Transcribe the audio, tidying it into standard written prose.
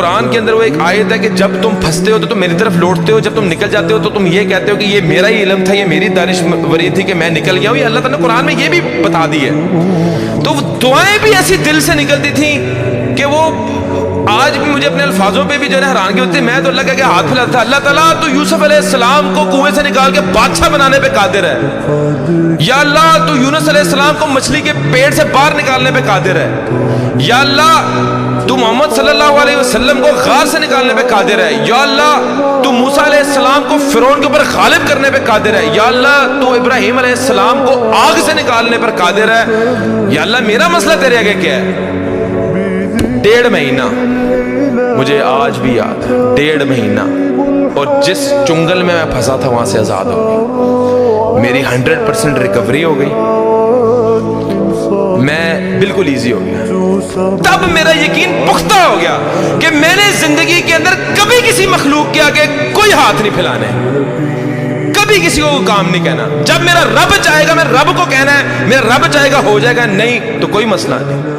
قرآن کے اندر وہ ایک آیت ہے کہ جب تم پھنستے ہو تو تم میری طرف لوٹتے ہو، جب تم نکل جاتے ہو تو تم یہ کہتے ہو کہ یہ میرا ہی علم تھا، یہ میری دانشوری تھی کہ میں نکل گیا ہوں. یہ اللہ تعالیٰ نے قرآن میں یہ بھی بتا دی ہے. تو دعائیں بھی ایسی دل سے نکلتی تھیں کہ وہ آج بھی مجھے اپنے الفاظوں پہ بھی جو ہے حیرانگی ہوتی ہے. میں تو اللہ کے ہاتھ پھیلاتا تھا، اللہ تعالیٰ تو یوسف علیہ السلام کو کنویں سے نکال کے بادشاہ بنانے پہ قادر ہے. یا اللہ تو یونس علیہ السلام کو مچھلی کے پیٹ سے باہر نکالنے پہ قادر ہے. یا اللہ تو محمد صلی اللہ علیہ وسلم کو غار سے نکالنے پہ قادر ہے. یا اللہ تو موسیٰ علیہ السلام کو فرعون کے اوپر غالب کرنے پہ قادر ہے. یا اللہ تو ابراہیم علیہ السلام کو آگ سے نکالنے پر قادر ہے. یا اللہ میرا مسئلہ تیرے آگے کیا ہے؟ 1.5 مہینہ مجھے آج بھی یاد ہے، 1.5 مہینہ، اور جس چنگل میں پھنسا تھا وہاں سے آزاد ہو گئی. میری 100% ریکوری ہو گئی، میں بالکل ایزی ہو گیا. تب میرا یقین پختہ ہو گیا کہ میں نے زندگی کے اندر کبھی کسی مخلوق کے آگے کوئی ہاتھ نہیں پھیلانے، کبھی کسی کو کام نہیں کہنا. جب میرا رب چاہے گا میں رب کو کہنا ہے، میرا رب چاہے گا ہو جائے گا، نہیں تو کوئی مسئلہ نہیں.